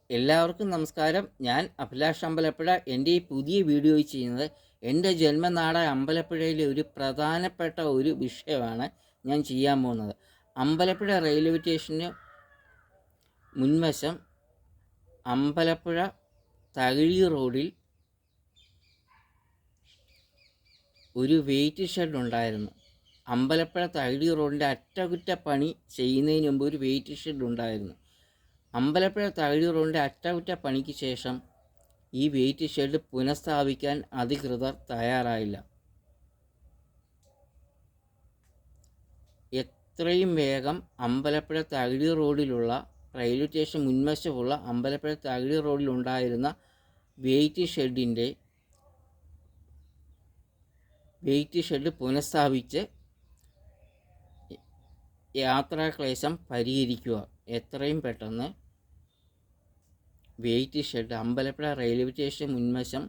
എല്ലാവർക്കും നമസ്കാരം. ഞാൻ അഭിലാഷ് അമ്പലപ്പുഴ. എൻ്റെ ഈ പുതിയ വീഡിയോ ചെയ്യുന്നത് എൻ്റെ ജന്മനാടായ അമ്പലപ്പുഴയിലെ ഒരു പ്രധാനപ്പെട്ട ഒരു വിഷയമാണ് ഞാൻ ചെയ്യാൻ പോകുന്നത്. അമ്പലപ്പുഴ റെയിൽവേ സ്റ്റേഷന് മുൻവശം അമ്പലപ്പുഴ തകഴി റോഡിൽ ഒരു വെയിറ്റ് ഷെഡ് ഉണ്ടായിരുന്നു. അമ്പലപ്പുഴ തകഴി റോഡിൻ്റെ അറ്റകുറ്റപ്പണി ചെയ്യുന്നതിന് മുമ്പ് ഒരു വെയിറ്റ് ഷെഡ് ഉണ്ടായിരുന്നു. അമ്പലപ്പുഴ തകഴി റോഡിൻ്റെ അറ്റകുറ്റപ്പണിക്ക് ശേഷം ഈ വെയിറ്റ് ഷെഡ് പുനഃസ്ഥാപിക്കാൻ അധികൃതർ തയ്യാറായില്ല. എത്രയും വേഗം അമ്പലപ്പുഴ തകഴി റോഡിലുള്ള റെയിൽവേ സ്റ്റേഷൻ മുൻവശമുള്ള അമ്പലപ്പുഴ തകഴി റോഡിലുണ്ടായിരുന്ന വെയിറ്റ് ഷെഡ് പുനഃസ്ഥാപിച്ച് യാത്രാക്ലേശം പരിഹരിക്കുക. എത്രയും പെട്ടെന്ന് wait shed Ambalappuzha railway station മുൻവശം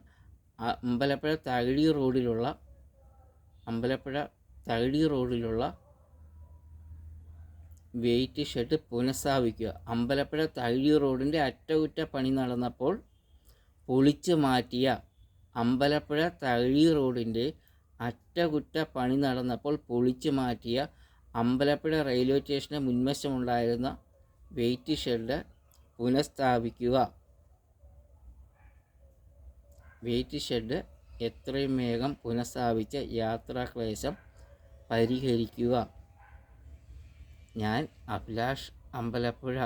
അമ്പലപ്പുഴ തകഴി റോഡിലുള്ള വെയിറ്റ് ഷെഡ് പുനഃസ്ഥാപിക്കുക. അമ്പലപ്പുഴ തകഴി റോഡിൻ്റെ അറ്റകുറ്റപ്പണി നടന്നപ്പോൾ പൊളിച്ചു മാറ്റിയ അമ്പലപ്പുഴ തകഴി റോഡിൻ്റെ അറ്റകുറ്റപ്പണി നടന്നപ്പോൾ പൊളിച്ചു മാറ്റിയ അമ്പലപ്പുഴ റെയിൽവേ സ്റ്റേഷന് മുൻവശമുണ്ടായിരുന്ന വെയിറ്റ് ഷെഡ് പുനഃസ്ഥാപിക്കുക. വെയിറ്റ് ഷെഡ് എത്രയും വേഗം പുനഃസ്ഥാപിച്ച് യാത്രാക്ലേശം പരിഹരിക്കുക. ഞാൻ അഭിലാഷ് അമ്പലപ്പുഴ.